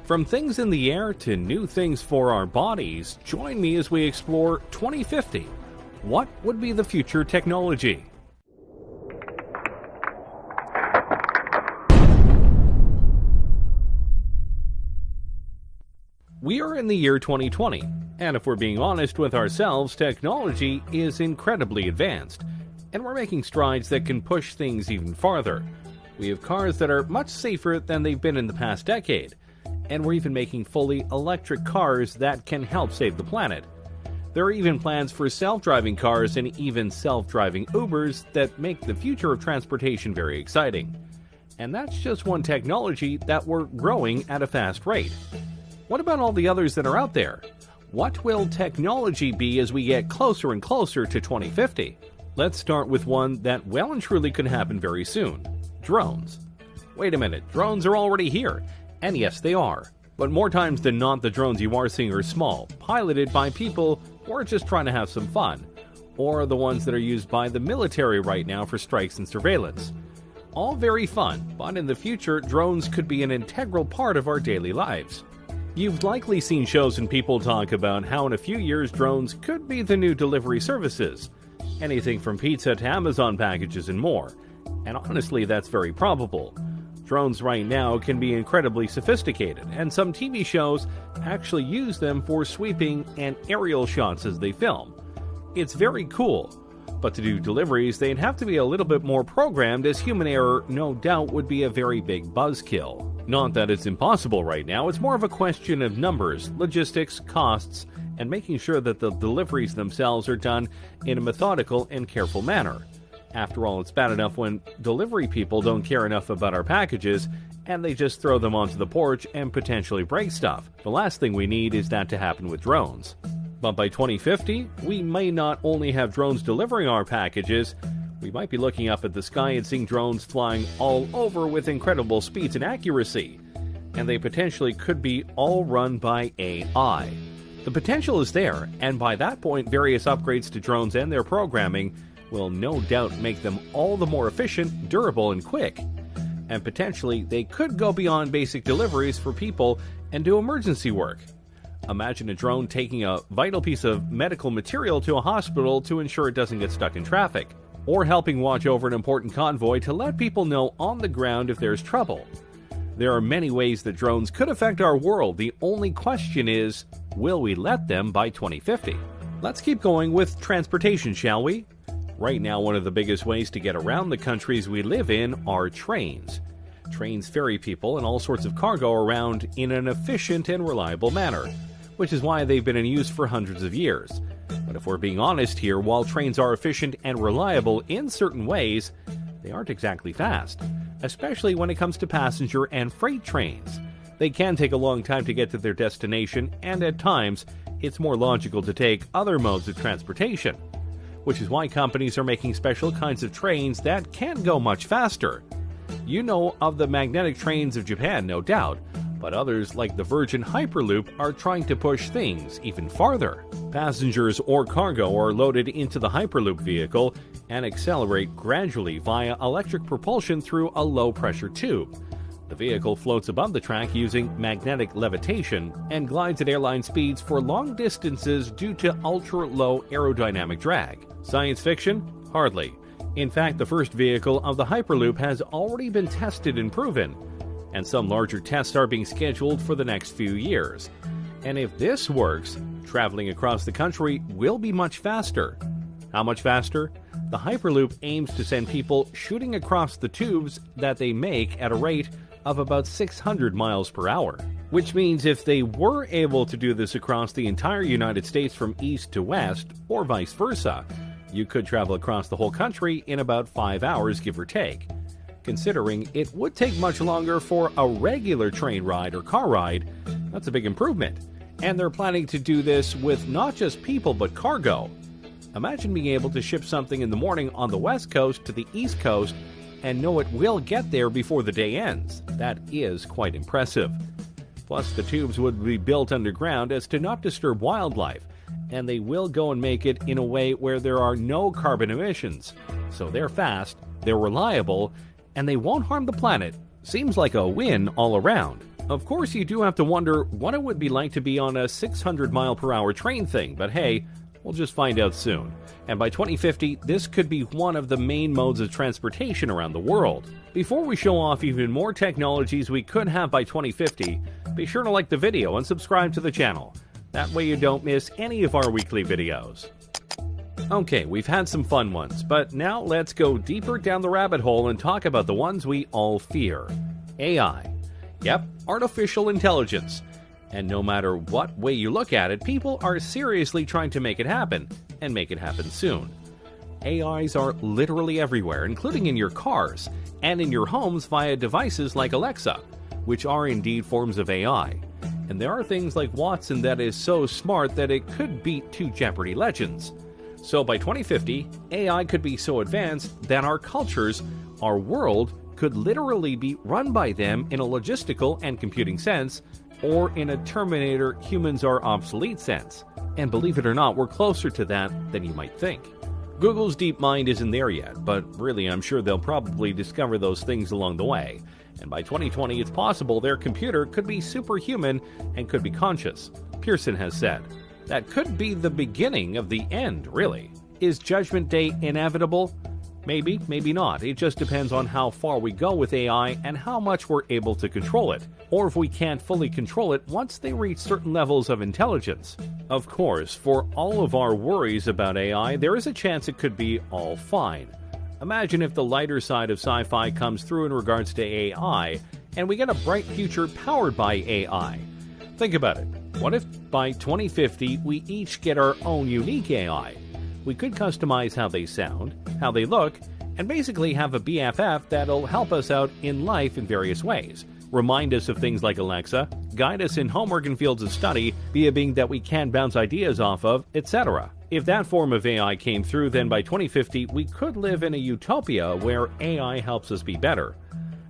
From things in the air to new things for our bodies, join me as we explore 2050. What would be the future technology? We are in the year 2020, and if we're being honest with ourselves, technology is incredibly advanced, and we're making strides that can push things even farther. We have cars that are much safer than they've been in the past decade, and we're even making fully electric cars that can help save the planet. There are even plans for self-driving cars and even self-driving Ubers that make the future of transportation very exciting. And that's just one technology that we're growing at a fast rate. What about all the others that are out there? What will technology be as we get closer and closer to 2050? Let's start with one that well and truly could happen very soon. Drones. Wait a minute, drones are already here. And yes, they are. But more times than not, the drones you are seeing are small, piloted by people who are just trying to have some fun, or the ones that are used by the military right now for strikes and surveillance. All very fun, but in the future, drones could be an integral part of our daily lives. You've likely seen shows and people talk about how in a few years drones could be the new delivery services. Anything from pizza to Amazon packages and more. And honestly, that's very probable. Drones right now can be incredibly sophisticated, and some TV shows actually use them for sweeping and aerial shots as they film. It's very cool, but to do deliveries, they'd have to be a little bit more programmed, as human error no doubt would be a very big buzzkill. Not that it's impossible right now, it's more of a question of numbers, logistics, costs, and making sure that the deliveries themselves are done in a methodical and careful manner. After all, it's bad enough when delivery people don't care enough about our packages and they just throw them onto the porch and potentially break stuff. The last thing we need is that to happen with drones. But by 2050, we may not only have drones delivering our packages, we might be looking up at the sky and seeing drones flying all over with incredible speeds and accuracy. And they potentially could be all run by AI. The potential is there, and by that point, various upgrades to drones and their programming will no doubt make them all the more efficient, durable, and quick. And potentially, they could go beyond basic deliveries for people and do emergency work. Imagine a drone taking a vital piece of medical material to a hospital to ensure it doesn't get stuck in traffic, or helping watch over an important convoy to let people know on the ground if there's trouble. There are many ways that drones could affect our world. The only question is, will we let them by 2050? Let's keep going with transportation, shall we? Right now, one of the biggest ways to get around the countries we live in are trains. Trains ferry people and all sorts of cargo around in an efficient and reliable manner, which is why they've been in use for hundreds of years. But if we're being honest here, while trains are efficient and reliable in certain ways, they aren't exactly fast, especially when it comes to passenger and freight trains. They can take a long time to get to their destination, and at times, it's more logical to take other modes of transportation, which is why companies are making special kinds of trains that can go much faster. You know of the magnetic trains of Japan, no doubt, but others like the Virgin Hyperloop are trying to push things even farther. Passengers or cargo are loaded into the Hyperloop vehicle and accelerate gradually via electric propulsion through a low-pressure tube. The vehicle floats above the track using magnetic levitation and glides at airline speeds for long distances due to ultra-low aerodynamic drag. Science fiction? Hardly. In fact, the first vehicle of the Hyperloop has already been tested and proven, and some larger tests are being scheduled for the next few years. And if this works, traveling across the country will be much faster. How much faster? The Hyperloop aims to send people shooting across the tubes that they make at a rate of about 600 miles per hour. Which means if they were able to do this across the entire United States from east to west, or vice versa, you could travel across the whole country in about 5 hours, give or take. Considering it would take much longer for a regular train ride or car ride, that's a big improvement. And they're planning to do this with not just people but cargo. Imagine being able to ship something in the morning on the west coast to the east coast and know it will get there before the day ends. That is quite impressive. Plus, the tubes would be built underground as to not disturb wildlife, and they will go and make it in a way where there are no carbon emissions. So they're fast, they're reliable, and they won't harm the planet. Seems like a win all around. Of course, you do have to wonder what it would be like to be on a 600-mile-per-hour train thing, but hey, we'll just find out soon. And by 2050, this could be one of the main modes of transportation around the world. Before we show off even more technologies we could have by 2050, be sure to like the video and subscribe to the channel. That way you don't miss any of our weekly videos. Okay, we've had some fun ones, but now let's go deeper down the rabbit hole and talk about the ones we all fear. AI. Yep, artificial intelligence. And no matter what way you look at it, people are seriously trying to make it happen, and make it happen soon. AIs are literally everywhere, including in your cars, and in your homes via devices like Alexa, which are indeed forms of AI. And there are things like Watson that is so smart that it could beat two Jeopardy legends. So by 2050, AI could be so advanced that our cultures, our world, could literally be run by them in a logistical and computing sense, or in a Terminator humans are obsolete sense. And believe it or not, we're closer to that than you might think. Google's DeepMind isn't there yet, but really I'm sure they'll probably discover those things along the way. And by 2020, it's possible their computer could be superhuman and could be conscious, Pearson has said. That could be the beginning of the end, really. Is Judgment Day inevitable? Maybe, maybe not. It just depends on how far we go with AI and how much we're able to control it, or if we can't fully control it once they reach certain levels of intelligence. Of course, for all of our worries about AI, there is a chance it could be all fine. Imagine if the lighter side of sci-fi comes through in regards to AI, and we get a bright future powered by AI. Think about it. What if by 2050 we each get our own unique AI? We could customize how they sound, how they look, and basically have a BFF that'll help us out in life in various ways. Remind us of things like Alexa, guide us in homework and fields of study, be a being that we can bounce ideas off of, etc. If that form of AI came through, then by 2050 we could live in a utopia where AI helps us be better.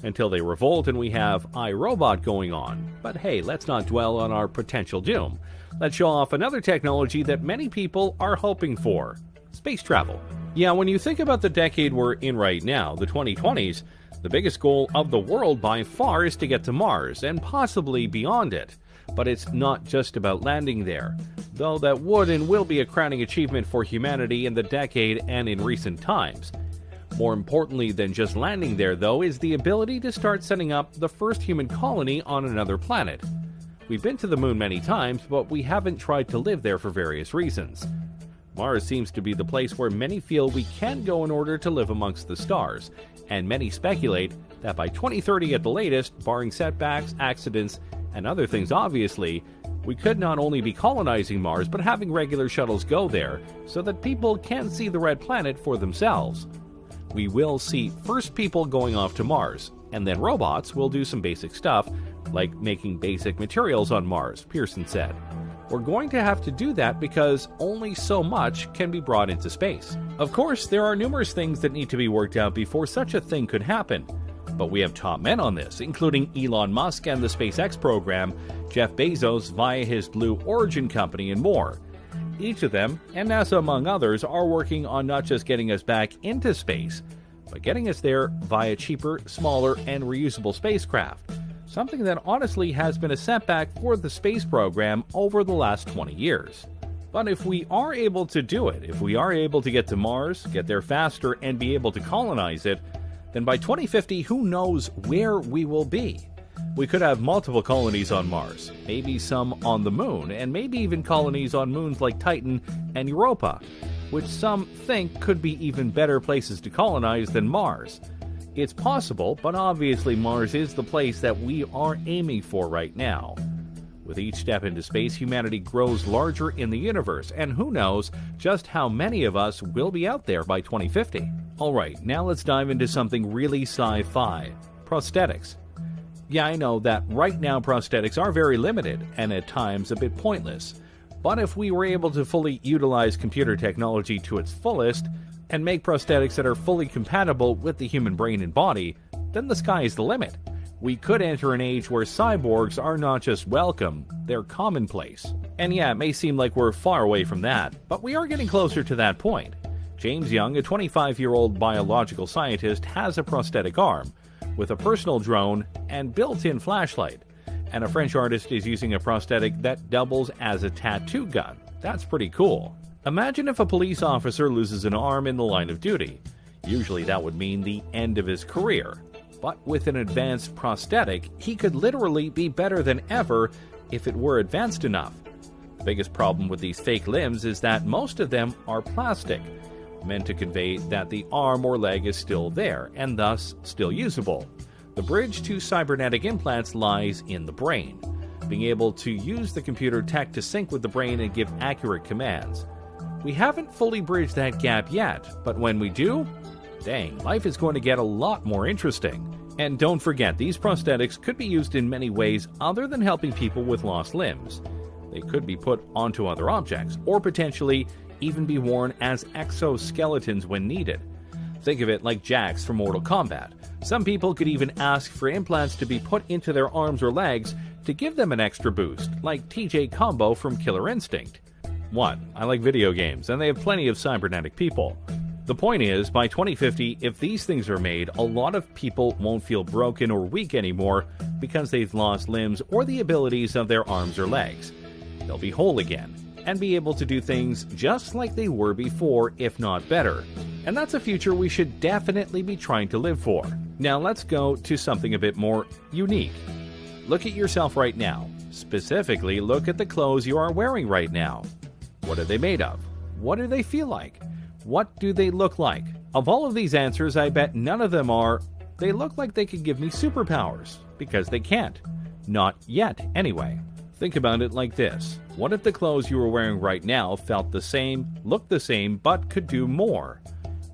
Until they revolt and we have iRobot going on. But hey, let's not dwell on our potential doom. Let's show off another technology that many people are hoping for. Space travel. Yeah, when you think about the decade we're in right now, the 2020s, the biggest goal of the world by far is to get to Mars, and possibly beyond it. But it's not just about landing there, though that would and will be a crowning achievement for humanity in the decade and in recent times. More importantly than just landing there, though, is the ability to start setting up the first human colony on another planet. We've been to the moon many times, but we haven't tried to live there for various reasons. Mars seems to be the place where many feel we can go in order to live amongst the stars, and many speculate that by 2030 at the latest, barring setbacks, accidents, and other things obviously, we could not only be colonizing Mars, but having regular shuttles go there so that people can see the red planet for themselves. We will see first people going off to Mars, and then robots will do some basic stuff, like making basic materials on Mars, Pearson said. We're going to have to do that because only so much can be brought into space. Of course, there are numerous things that need to be worked out before such a thing could happen. But we have top men on this, including Elon Musk and the SpaceX program, Jeff Bezos via his Blue Origin company, and more. Each of them, and NASA among others, are working on not just getting us back into space, but getting us there via cheaper, smaller, and reusable spacecraft, something that honestly has been a setback for the space program over the last 20 years. But if we are able to do it, if we are able to get to Mars, get there faster, and be able to colonize it, then by 2050, who knows where we will be? We could have multiple colonies on Mars, maybe some on the Moon, and maybe even colonies on moons like Titan and Europa, which some think could be even better places to colonize than Mars. It's possible, but obviously Mars is the place that we are aiming for right now. With each step into space, humanity grows larger in the universe, and who knows just how many of us will be out there by 2050. Alright, now let's dive into something really sci-fi. Prosthetics. Yeah, I know that right now prosthetics are very limited, and at times a bit pointless. But if we were able to fully utilize computer technology to its fullest, and make prosthetics that are fully compatible with the human brain and body, then the sky is the limit. We could enter an age where cyborgs are not just welcome, they're commonplace. And yeah, it may seem like we're far away from that, but we are getting closer to that point. James Young, a 25-year-old biological scientist, has a prosthetic arm, with a personal drone and built-in flashlight. And a French artist is using a prosthetic that doubles as a tattoo gun. That's pretty cool. Imagine if a police officer loses an arm in the line of duty. Usually that would mean the end of his career. But with an advanced prosthetic, he could literally be better than ever if it were advanced enough. The biggest problem with these fake limbs is that most of them are plastic, meant to convey that the arm or leg is still there, and thus still usable. The bridge to cybernetic implants lies in the brain, being able to use the computer tech to sync with the brain and give accurate commands. We haven't fully bridged that gap yet, but when we do, dang, life is going to get a lot more interesting. And don't forget, these prosthetics could be used in many ways other than helping people with lost limbs. They could be put onto other objects, or potentially even be worn as exoskeletons when needed. Think of it like Jax from Mortal Kombat. Some people could even ask for implants to be put into their arms or legs to give them an extra boost, like TJ Combo from Killer Instinct. 1. I like video games, and they have plenty of cybernetic people. The point is, by 2050, if these things are made, a lot of people won't feel broken or weak anymore because they've lost limbs or the abilities of their arms or legs. They'll be whole again, and be able to do things just like they were before, if not better. And that's a future we should definitely be trying to live for. Now let's go to something a bit more unique. Look at yourself right now. Specifically, look at the clothes you are wearing right now. What are they made of? What do they feel like? What do they look like? Of all of these answers, I bet none of them are, they look like they could give me superpowers, because they can't. Not yet, anyway. Think about it like this. What if the clothes you were wearing right now felt the same, looked the same, but could do more?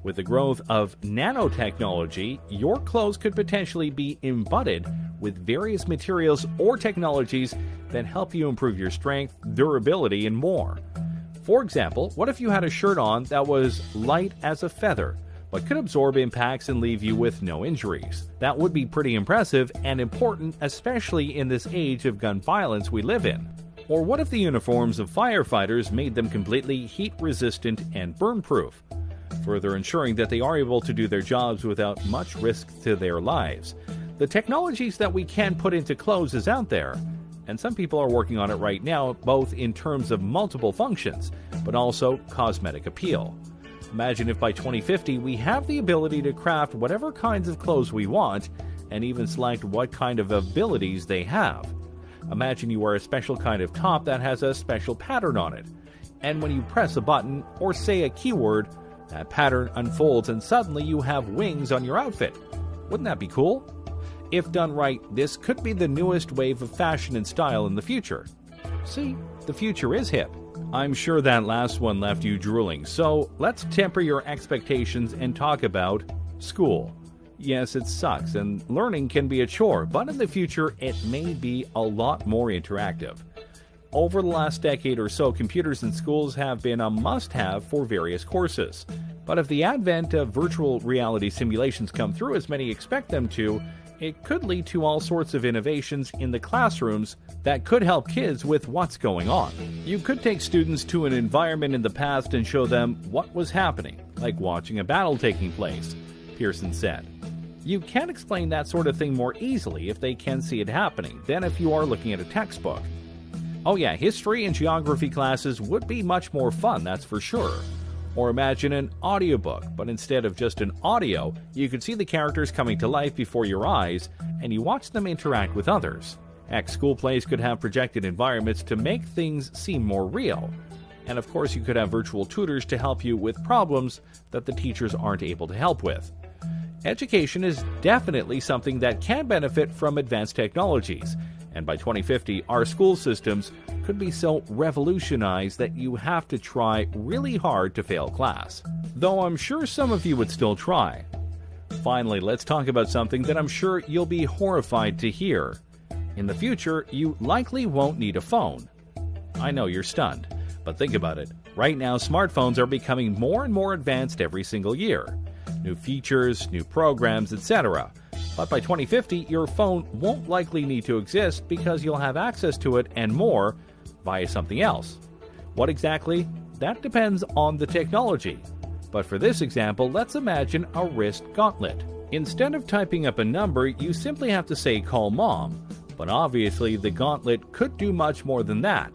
With the growth of nanotechnology, your clothes could potentially be embodied with various materials or technologies that help you improve your strength, durability, and more. For example, what if you had a shirt on that was light as a feather, but could absorb impacts and leave you with no injuries? That would be pretty impressive and important, especially in this age of gun violence we live in. Or what if the uniforms of firefighters made them completely heat-resistant and burn-proof, further ensuring that they are able to do their jobs without much risk to their lives? The technologies that we can put into clothes is out there, and some people are working on it right now, both in terms of multiple functions, but also cosmetic appeal. Imagine if by 2050 we have the ability to craft whatever kinds of clothes we want, and even select what kind of abilities they have. Imagine you wear a special kind of top that has a special pattern on it, and when you press a button or say a keyword, that pattern unfolds and suddenly you have wings on your outfit. Wouldn't that be cool? If done right, this could be the newest wave of fashion and style in the future. See, the future is hip. I'm sure that last one left you drooling, so let's temper your expectations and talk about school. Yes, it sucks, and learning can be a chore, but in the future, it may be a lot more interactive. Over the last decade or so, computers in schools have been a must-have for various courses. But if the advent of virtual reality simulations come through as many expect them to, it could lead to all sorts of innovations in the classrooms that could help kids with what's going on. You could take students to an environment in the past and show them what was happening, like watching a battle taking place, Pearson said. You can explain that sort of thing more easily if they can see it happening than if you are looking at a textbook. Oh yeah, history and geography classes would be much more fun, that's for sure. Or imagine an audiobook, but instead of just an audio, you could see the characters coming to life before your eyes, and you watch them interact with others. Heck, school plays could have projected environments to make things seem more real. And of course, you could have virtual tutors to help you with problems that the teachers aren't able to help with. Education is definitely something that can benefit from advanced technologies, and by 2050, our school systems could be so revolutionized that you have to try really hard to fail class. Though I'm sure some of you would still try. Finally, let's talk about something that I'm sure you'll be horrified to hear. In the future, you likely won't need a phone. I know you're stunned, but think about it. Right now, smartphones are becoming more and more advanced every single year. New features, new programs, etc. But by 2050, your phone won't likely need to exist because you'll have access to it and more via something else. What exactly? That depends on the technology. But for this example, let's imagine a wrist gauntlet. Instead of typing up a number, you simply have to say "call mom," But obviously, the Gauntlet could do much more than that.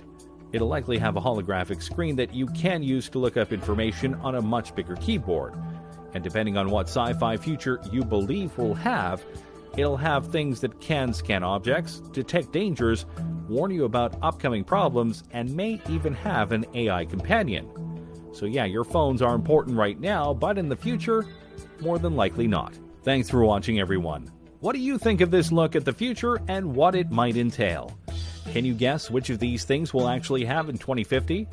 It'll likely have a holographic screen that you can use to look up information on a much bigger keyboard. And depending on what sci-fi future you believe will have, it'll have things that can scan objects, detect dangers, warn you about upcoming problems, and may even have an AI companion. So yeah, your phones are important right now, but in the future, more than likely not. Thanks for watching, everyone. What do you think of this look at the future and what it might entail? Can you guess which of these things we'll actually have in 2050?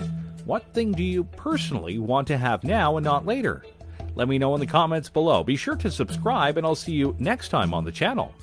What thing do you personally want to have now and not later? Let me know in the comments below. Be sure to subscribe, and I'll see you next time on the channel.